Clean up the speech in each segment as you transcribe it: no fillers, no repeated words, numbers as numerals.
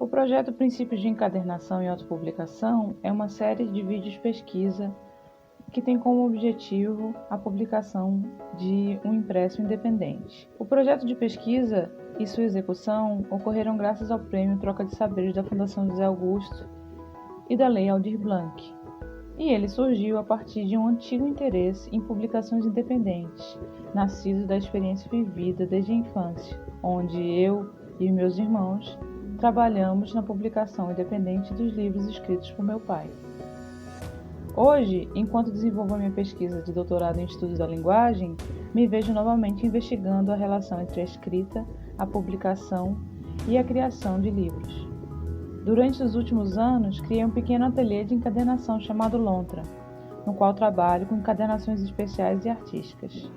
O projeto Princípios de Encadernação e Autopublicação é uma série de vídeos pesquisa que tem como objetivo a publicação de um impresso independente. O projeto de pesquisa e sua execução ocorreram graças ao Prêmio Troca de Saberes da Fundação José Augusto e da Lei Aldir Blanc. E ele surgiu a partir de um antigo interesse em publicações independentes, nascido da experiência vivida desde a infância, onde eu e meus irmãos trabalhamos na publicação independente dos livros escritos por meu pai. Hoje, enquanto desenvolvo a minha pesquisa de doutorado em estudos da linguagem, me vejo novamente investigando a relação entre a escrita, a publicação e a criação de livros. Durante os últimos anos, criei um pequeno ateliê de encadernação chamado Lontra, no qual trabalho com encadernações especiais e artísticas.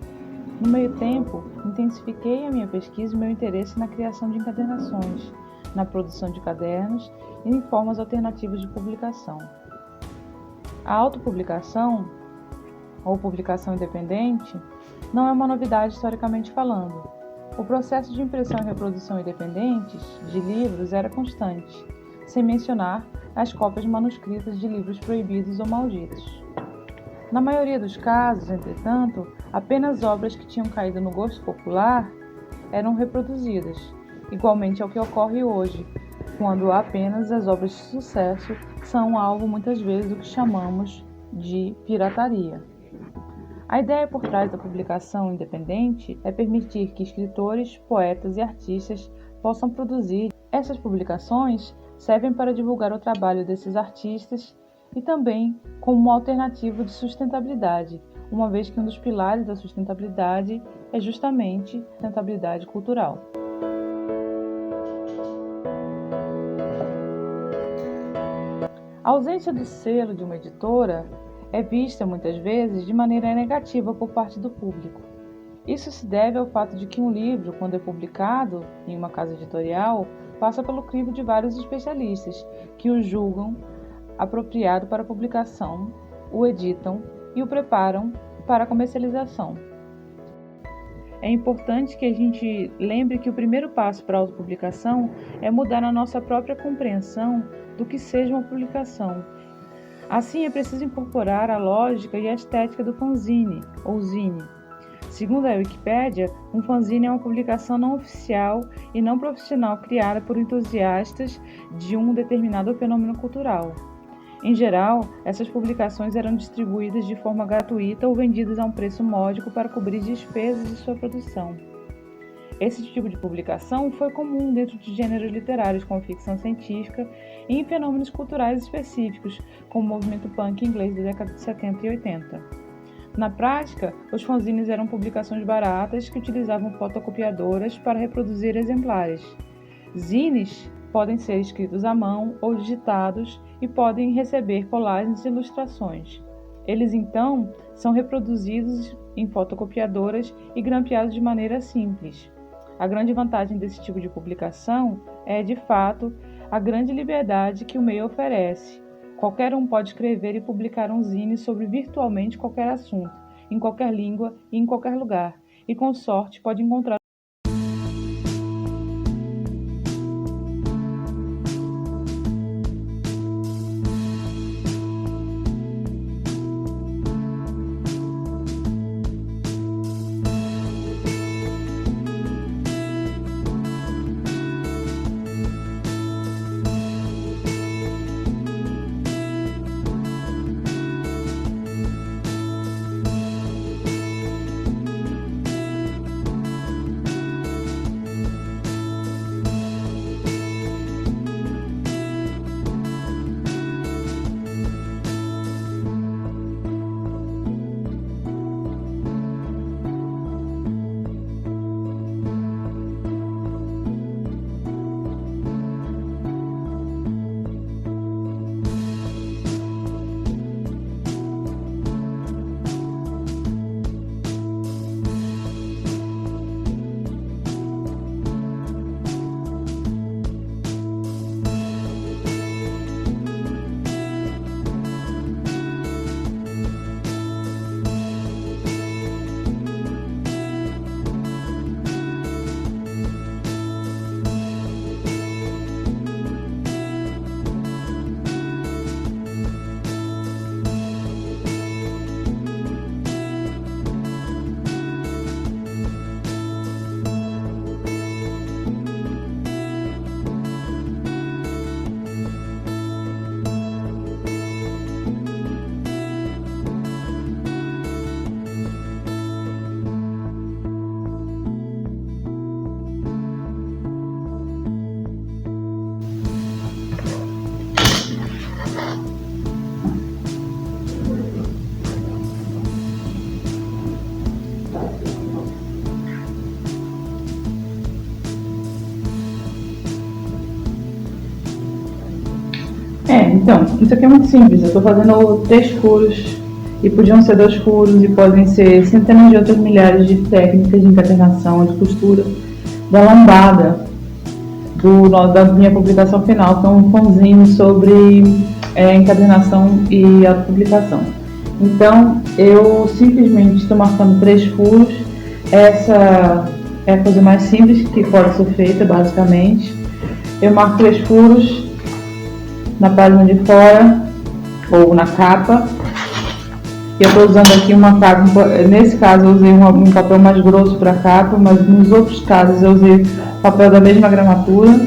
No meio tempo, intensifiquei a minha pesquisa e meu interesse na criação de encadernações, na produção de cadernos e em formas alternativas de publicação. A autopublicação, ou publicação independente, não é uma novidade historicamente falando. O processo de impressão e reprodução independentes de livros era constante, sem mencionar as cópias manuscritas de livros proibidos ou malditos. Na maioria dos casos, entretanto, apenas obras que tinham caído no gosto popular eram reproduzidas, igualmente ao que ocorre hoje, quando apenas as obras de sucesso são alvo muitas vezes do que chamamos de pirataria. A ideia por trás da publicação independente é permitir que escritores, poetas e artistas possam produzir. Essas publicações servem para divulgar o trabalho desses artistas e também como uma alternativa de sustentabilidade, uma vez que um dos pilares da sustentabilidade é justamente a sustentabilidade cultural. A ausência do selo de uma editora é vista muitas vezes de maneira negativa por parte do público. Isso se deve ao fato de que um livro, quando é publicado em uma casa editorial, passa pelo crivo de vários especialistas que o julgam apropriado para publicação, o editam e o preparam para a comercialização. É importante que a gente lembre que o primeiro passo para a autopublicação é mudar a nossa própria compreensão do que seja uma publicação. Assim, é preciso incorporar a lógica e a estética do fanzine, ou zine. Segundo a Wikipédia, um fanzine é uma publicação não oficial e não profissional criada por entusiastas de um determinado fenômeno cultural. Em geral, essas publicações eram distribuídas de forma gratuita ou vendidas a um preço módico para cobrir despesas de sua produção. Esse tipo de publicação foi comum dentro de gêneros literários como ficção científica e em fenômenos culturais específicos, como o movimento punk inglês da década de 70 e 80. Na prática, os fanzines eram publicações baratas que utilizavam fotocopiadoras para reproduzir exemplares. Zines podem ser escritos à mão ou digitados e podem receber colagens e ilustrações. Eles, então, são reproduzidos em fotocopiadoras e grampeados de maneira simples. A grande vantagem desse tipo de publicação é, de fato, a grande liberdade que o meio oferece. Qualquer um pode escrever e publicar um zine sobre virtualmente qualquer assunto, em qualquer língua e em qualquer lugar, e com sorte pode encontrar Então, isso aqui é muito simples. Eu estou fazendo 3 furos e podiam ser 2 furos e podem ser centenas de outras milhares de técnicas de encadernação, de costura da lombada da minha publicação final, que é um fanzine sobre encadernação e autopublicação. Então, eu simplesmente estou marcando 3 furos. Essa é a coisa mais simples que pode ser feita, basicamente. Eu marco 3 furos na página de fora ou na capa. Eu estou usando aqui uma capa, nesse caso eu usei um papel mais grosso para a capa, mas nos outros casos eu usei papel da mesma gramatura.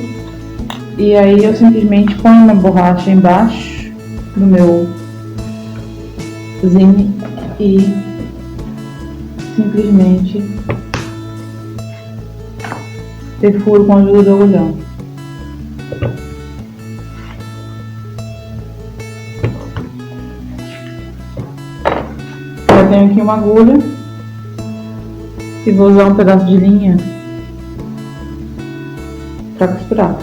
E aí eu simplesmente ponho uma borracha embaixo do meu zine e simplesmente perfuro com a ajuda do agulhão. Eu tenho aqui uma agulha e vou usar um pedaço de linha para costurar.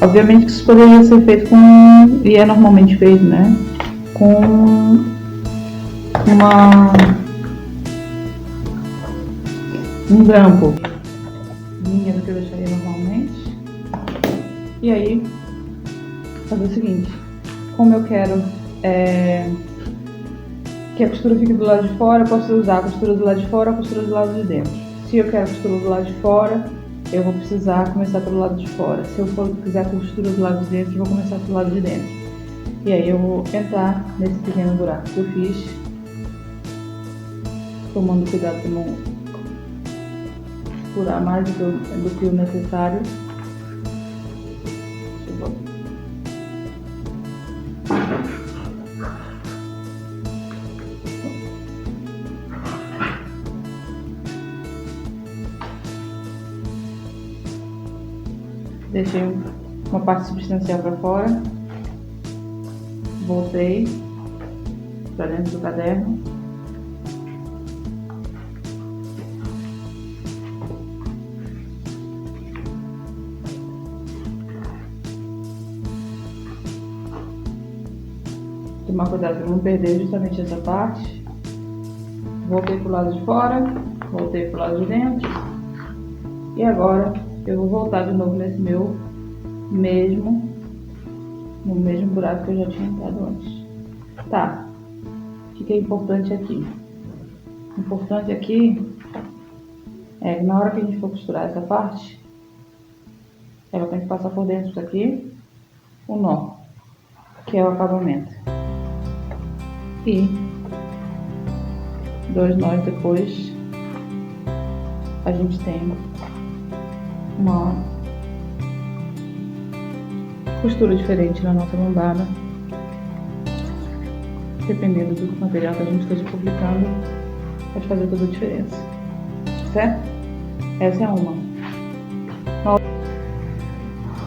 Obviamente que isso poderia ser feito com, e é normalmente feito, né, com um grampo, linha do que eu deixaria normalmente. E aí, fazer o seguinte: como eu quero que a costura fique do lado de fora, eu posso usar a costura do lado de fora ou a costura do lado de dentro. Se eu quero a costura do lado de fora, eu vou precisar começar pelo lado de fora. Se eu quiser a costura do lado de dentro, eu vou começar pelo lado de dentro. E aí eu vou entrar nesse pequeno buraco que eu fiz, tomando cuidado para não furar mais do que o necessário. Deixei uma parte substancial para fora, voltei para dentro do caderno, tomar cuidado para não perder justamente essa parte. Voltei para o lado de fora, voltei para o lado de dentro e agora eu vou voltar de novo nesse no mesmo buraco que eu já tinha entrado antes. Tá, o que é importante aqui? O importante aqui é que na hora que a gente for costurar essa parte, ela tem que passar por dentro daqui o nó, que é o acabamento. E 2 nós depois a gente tem uma costura diferente na nossa lombada. Dependendo do material que a gente esteja publicando, pode fazer toda a diferença, certo? Essa é uma.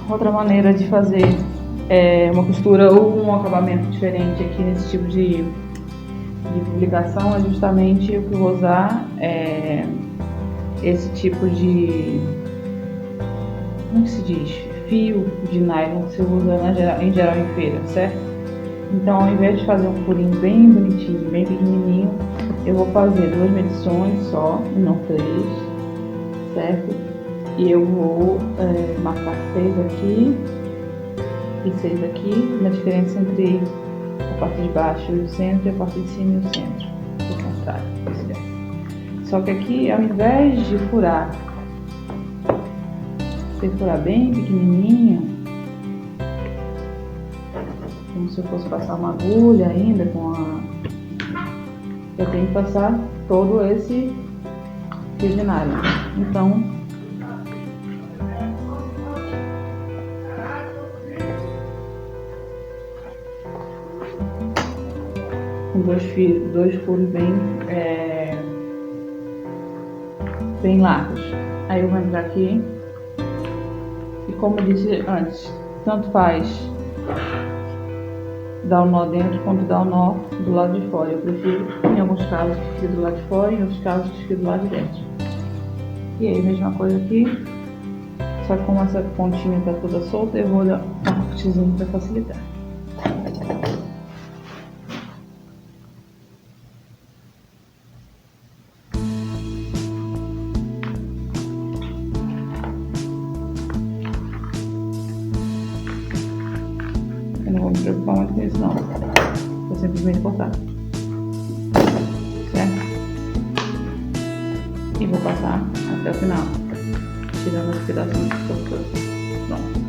Outra maneira de fazer uma costura ou um acabamento diferente aqui nesse tipo de publicação é justamente o que eu vou usar, esse tipo de, como que se diz? Fio de nylon que você usa em geral em feira, certo? Então, ao invés de fazer um furinho bem bonitinho, bem pequenininho, eu vou fazer 2 medições só, e não 3, certo? E eu vou marcar 6 aqui e 6 aqui, na diferença entre a parte de baixo e o centro e a parte de cima e o centro, o contrário. Só que aqui, ao invés de furar bem pequenininho, como se eu fosse passar uma agulha ainda eu tenho que passar todo esse fio de nylon. Então, com 2 furos bem largos. Aí eu vou entrar aqui e, como eu disse antes, tanto faz dar o nó dentro quanto dar o nó do lado de fora. Eu prefiro, em alguns casos, que fique do lado de fora e em outros casos que fique do lado de dentro. E aí, mesma coisa aqui, só que como essa pontinha tá toda solta, eu vou dar um cortezinho para facilitar. Eu não vou me preocupar muito com isso não, vou simplesmente cortar, certo? E vou passar até o final, tirando os pedacinhos que ficou pronto.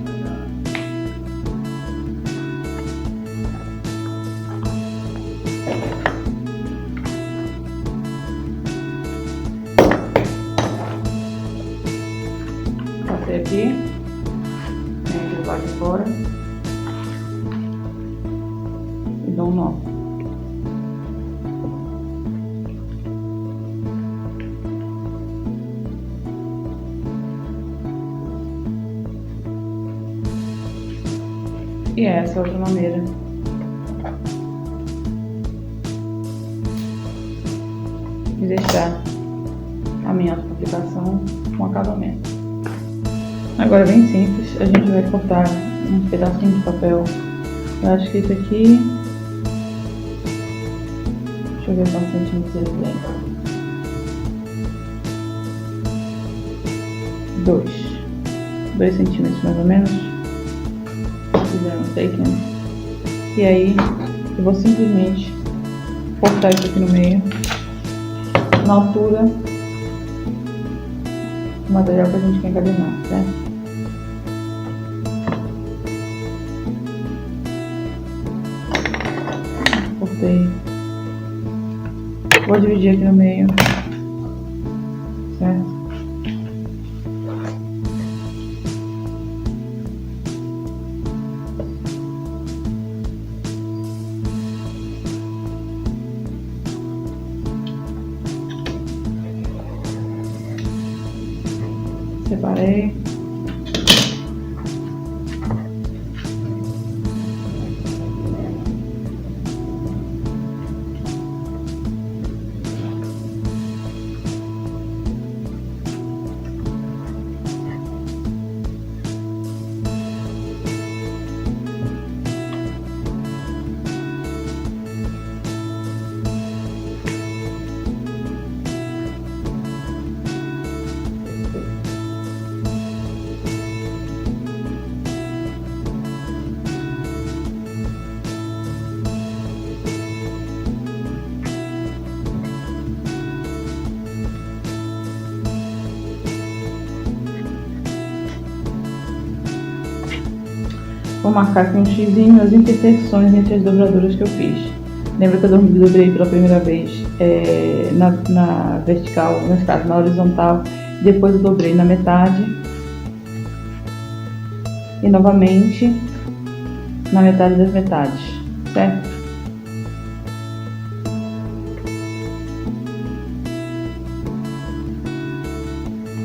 Passei aqui, né, do lado de fora e dou um nó. E essa é outra maneira de deixar a minha autopublicação com acabamento. Agora, bem simples, a gente vai cortar um pedacinho de papel. Eu acho que esse aqui, deixa eu ver quantos centímetros ele tem. 2 centímetros mais ou menos. E aí eu vou simplesmente cortar isso aqui no meio, na altura do material que a gente quer encadernar, certo? Cortei, vou dividir aqui no meio, certo? Separei. Vou marcar aqui um xizinho nas interseções entre as dobraduras que eu fiz. Lembra que eu dobrei pela primeira vez na vertical, nesse caso na horizontal, depois eu dobrei na metade e novamente na metade das metades, certo?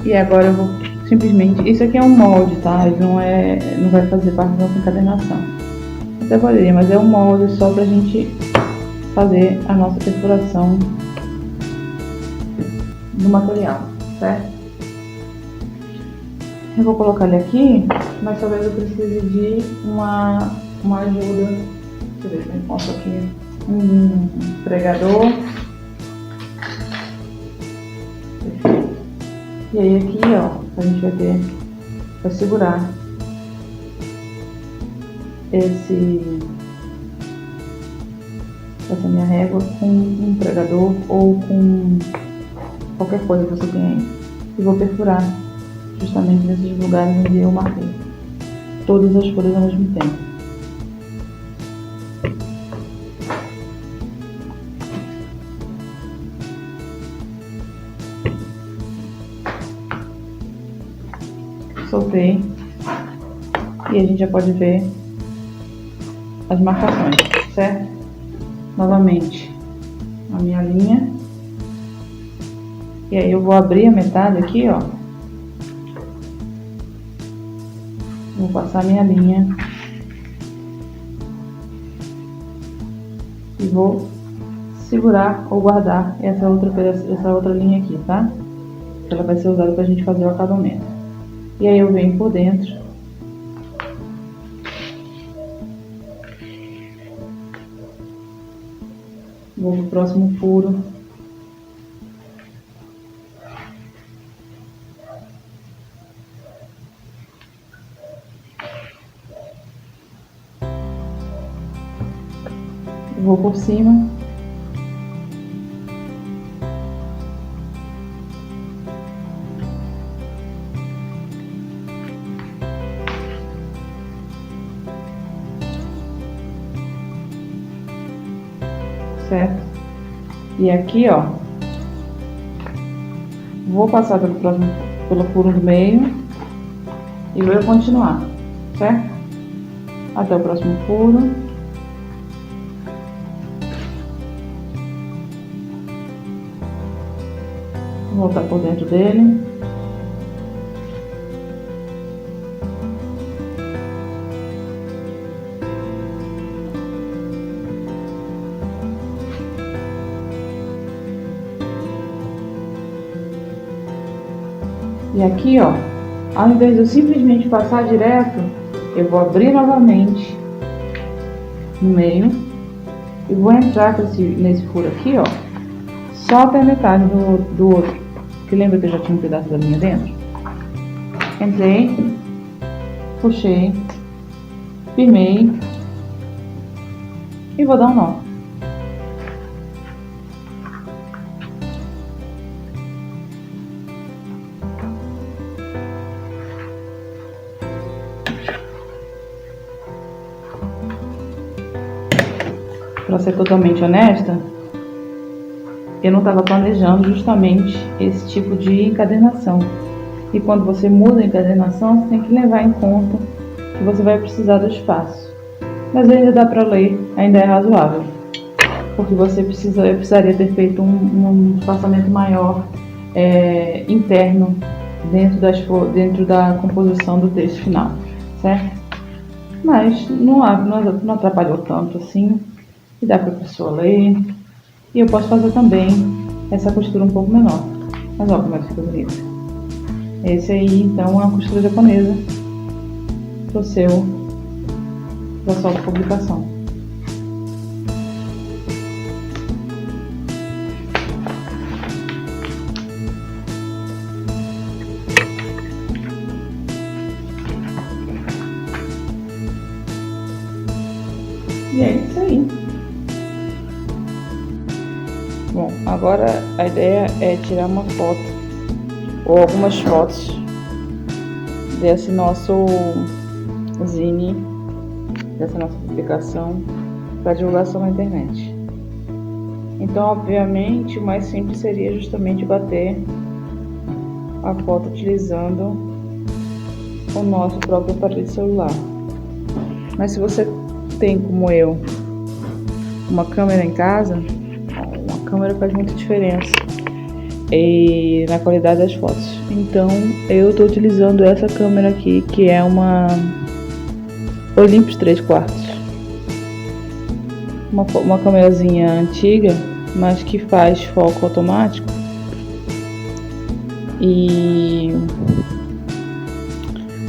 E agora eu vou simplesmente, isso aqui é um molde, tá? Ele não vai fazer parte da nossa encadernação. Até poderia, mas é um molde só pra gente fazer a nossa perfuração do material, certo? Eu vou colocar ele aqui, mas talvez eu precise de uma ajuda. Deixa eu ver se eu encontro aqui um pregador. E aí aqui, ó, a gente vai segurar essa minha régua com um pregador ou com qualquer coisa que você tenha aí. E vou perfurar justamente nesses lugares onde eu marquei todas as folhas ao mesmo tempo. Soltei e a gente já pode ver as marcações, certo? Novamente a minha linha, e aí eu vou abrir a metade aqui, ó, vou passar a minha linha e vou segurar ou guardar essa outra linha aqui, tá? Ela vai ser usada pra gente fazer o acabamento. E aí eu venho por dentro. Vou pro próximo furo. Vou por cima. Certo? E aqui, ó, vou passar pelo furo do meio e vou continuar, certo? Até o próximo furo. Vou voltar por dentro dele. E aqui, ó, ao invés de eu simplesmente passar direto, eu vou abrir novamente no meio e vou entrar nesse furo aqui, ó, só até a metade do outro. Que lembra que eu já tinha um pedaço da linha dentro? Entrei, puxei, firmei e vou dar um nó. Para ser totalmente honesta, eu não estava planejando justamente esse tipo de encadernação. E quando você muda a encadernação, você tem que levar em conta que você vai precisar do espaço. Mas ainda dá para ler, ainda é razoável. Porque eu precisaria ter feito um espaçamento maior interno dentro da composição do texto final, certo? Mas não atrapalhou tanto assim. E dá para a pessoa ler. E eu posso fazer também essa costura um pouco menor. Mas olha como é que fica bonito. Esse aí, então, é uma costura japonesa para sua publicação. E é isso aí. Bom, agora a ideia é tirar uma foto ou algumas fotos desse nosso zine, dessa nossa publicação para divulgação na internet. Então, obviamente, o mais simples seria justamente bater a foto utilizando o nosso próprio aparelho celular. Mas se você tem, como eu, uma câmera em casa, a câmera faz muita diferença na qualidade das fotos. Então eu estou utilizando essa câmera aqui, que é uma Olympus 3/4, uma câmerazinha antiga, mas que faz foco automático. E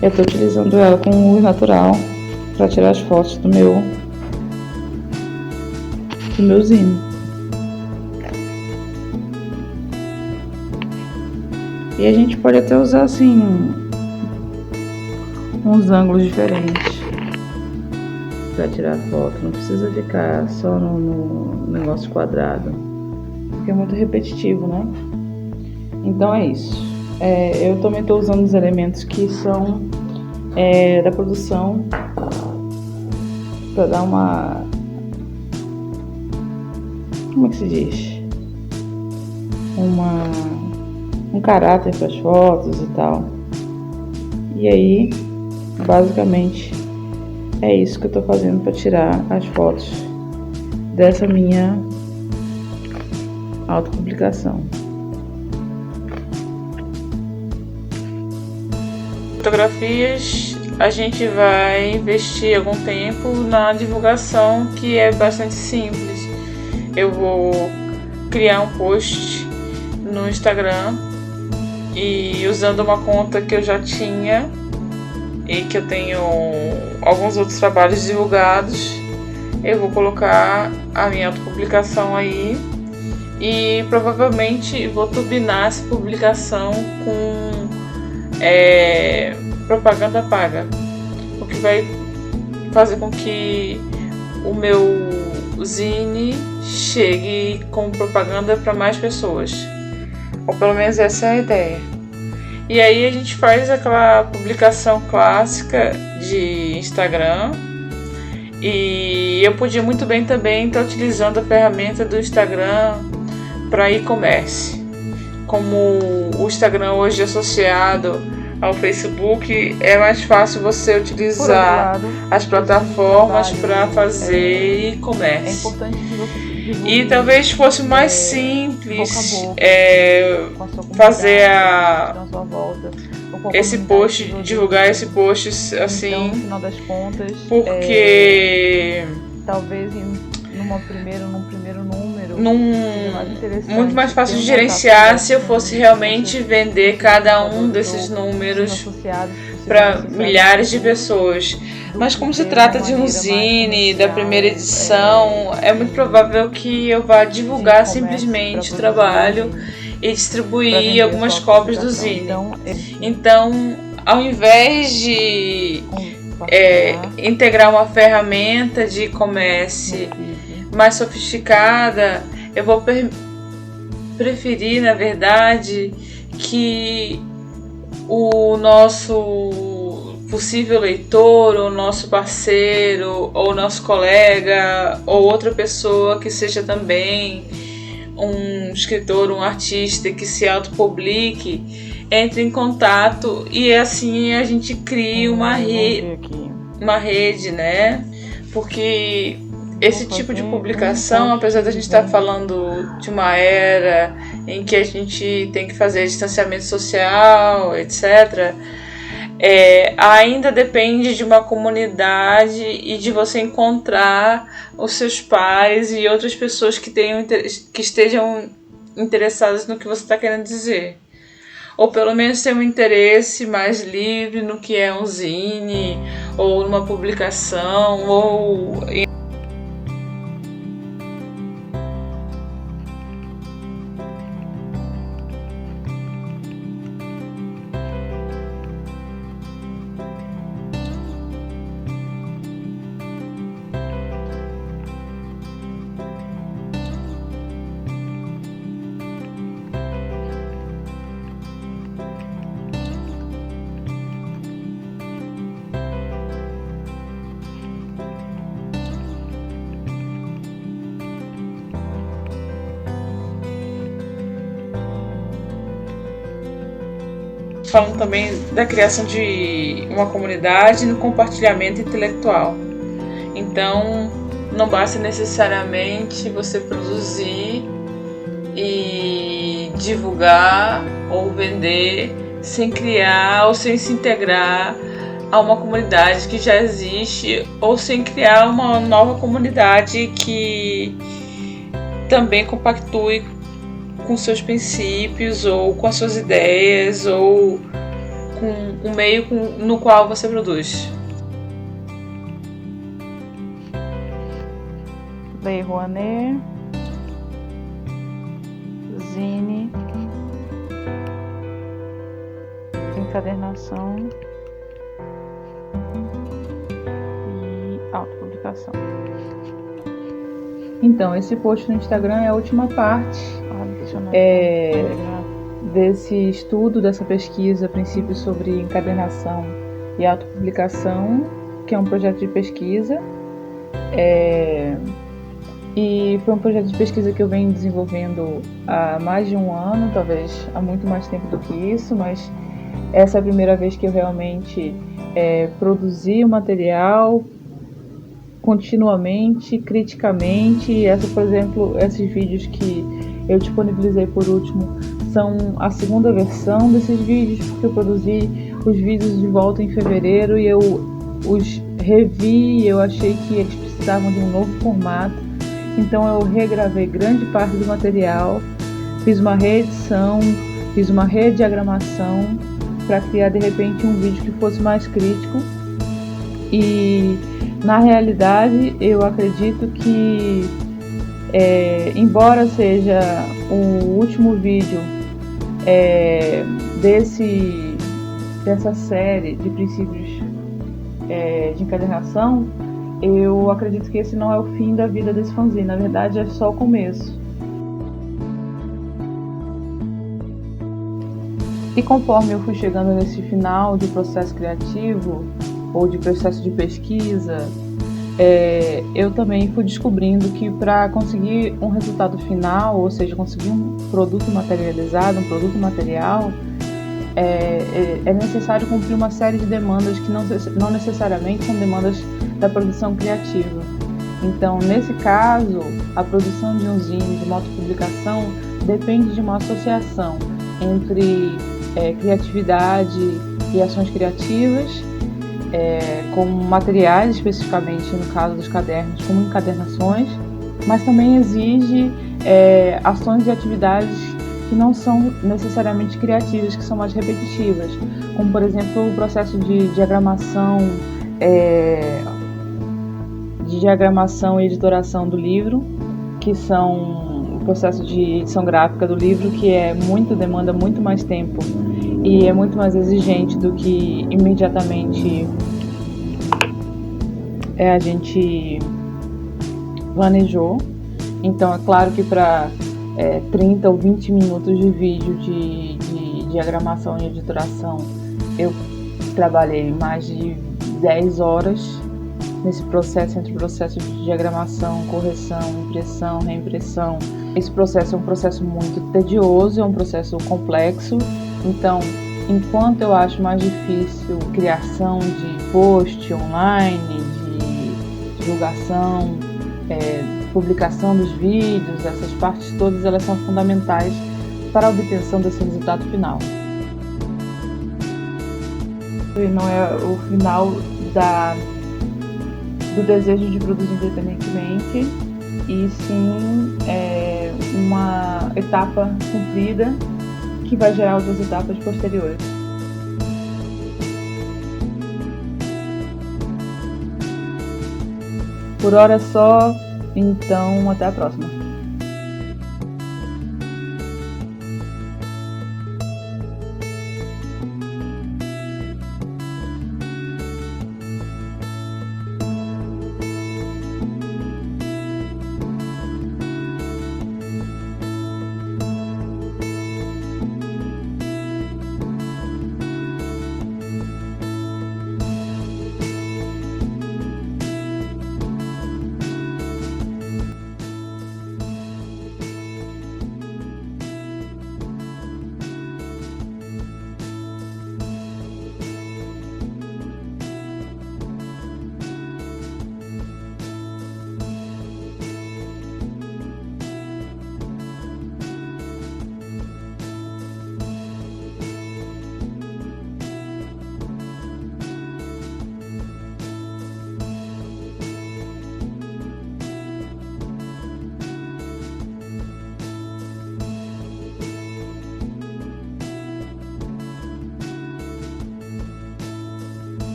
eu estou utilizando ela com luz natural para tirar as fotos do meu zine. E a gente pode até usar assim uns ângulos diferentes para tirar foto. Não precisa ficar só no negócio quadrado, porque é muito repetitivo, né? Então é isso. Eu também estou usando os elementos que são da produção para dar uma... Como é que se diz? Um caráter para as fotos e tal. E aí, basicamente, é isso que eu estou fazendo para tirar as fotos dessa minha autopublicação. Fotografias, a gente vai investir algum tempo na divulgação, que é bastante simples. Eu vou criar um post no Instagram e usando uma conta que eu já tinha e que eu tenho alguns outros trabalhos divulgados, eu vou colocar a minha autopublicação aí e provavelmente vou turbinar essa publicação com propaganda paga, o que vai fazer com que o meu zine chegue com propaganda para mais pessoas, ou pelo menos essa é a ideia. E aí a gente faz aquela publicação clássica de Instagram, e eu podia muito bem também estar utilizando a ferramenta do Instagram para e-commerce. Como o Instagram hoje é associado ao Facebook, é mais fácil você utilizar as plataformas para fazer e-commerce. É importante que você e talvez fosse mais simples fazer esse post, divulgar esse post assim, então, no final das contas, porque talvez num primeiro número muito mais fácil de gerenciar se eu fosse realmente vender cada um desses números para milhares de pessoas. Mas como se trata de um zine da primeira edição, é muito provável que eu vá divulgar simplesmente o trabalho e distribuir algumas cópias do zine. Então, ao invés de integrar uma ferramenta de e-commerce mais sofisticada, eu vou preferir, na verdade, que o nosso possível leitor, ou nosso parceiro, ou nosso colega, ou outra pessoa que seja também um escritor, um artista que se autopublique, entre em contato e assim a gente cria uma rede, né? Porque esse tipo de publicação, apesar da gente estar falando de uma era em que a gente tem que fazer distanciamento social, etc., ainda depende de uma comunidade e de você encontrar os seus pares e outras pessoas que estejam interessadas no que você está querendo dizer. Ou pelo menos ter um interesse mais livre no que é um zine, ou numa publicação, ou falando também da criação de uma comunidade no compartilhamento intelectual. Então, não basta necessariamente você produzir e divulgar ou vender sem criar ou sem se integrar a uma comunidade que já existe, ou sem criar uma nova comunidade que também compactue com seus princípios, ou com as suas ideias, ou com o meio no qual você produz. Lei Rouanet, zine, encadernação e autopublicação. Então, esse post no Instagram é a última parte desse estudo, dessa pesquisa, princípios sobre encadernação e autopublicação, que é um projeto de pesquisa. E foi um projeto de pesquisa que eu venho desenvolvendo há mais de um ano, talvez há muito mais tempo do que isso, mas essa é a primeira vez que eu realmente produzi o material continuamente, criticamente. Por exemplo, esses vídeos que eu disponibilizei por último são a segunda versão desses vídeos, porque eu produzi os vídeos de volta em fevereiro e eu os revi e eu achei que eles precisavam de um novo formato. Então eu regravei grande parte do material, fiz uma reedição, fiz uma rediagramação para criar de repente um vídeo que fosse mais crítico. E na realidade eu acredito que embora seja o último vídeo dessa série de princípios de encadernação, eu acredito que esse não é o fim da vida desse fanzine, na verdade é só o começo. E conforme eu fui chegando nesse final de processo criativo ou de processo de pesquisa, eu também fui descobrindo que para conseguir um resultado final, ou seja, conseguir um produto materializado, um produto material, é necessário cumprir uma série de demandas que não necessariamente são demandas da produção criativa. Então, nesse caso, a produção de um zine, de uma autopublicação, depende de uma associação entre criatividade e ações criativas, como materiais, especificamente no caso dos cadernos, como encadernações, mas também exige ações e atividades que não são necessariamente criativas, que são mais repetitivas, como por exemplo o processo de diagramação e editoração do livro, que são o processo de edição gráfica do livro, que demanda muito mais tempo e é muito mais exigente do que imediatamente a gente planejou. Então é claro que para 30 ou 20 minutos de vídeo de diagramação e editoração eu trabalhei mais de 10 horas nesse processo, entre o processo de diagramação, correção, impressão, reimpressão. Esse processo é um processo muito tedioso, é um processo complexo. Então, enquanto eu acho mais difícil criação de post online, de divulgação, publicação dos vídeos, essas partes todas elas são fundamentais para a obtenção desse resultado final. E não é o final do desejo de produzir independentemente, e sim uma etapa cumprida que vai gerar outras etapas posteriores. Por hora só, então até a próxima.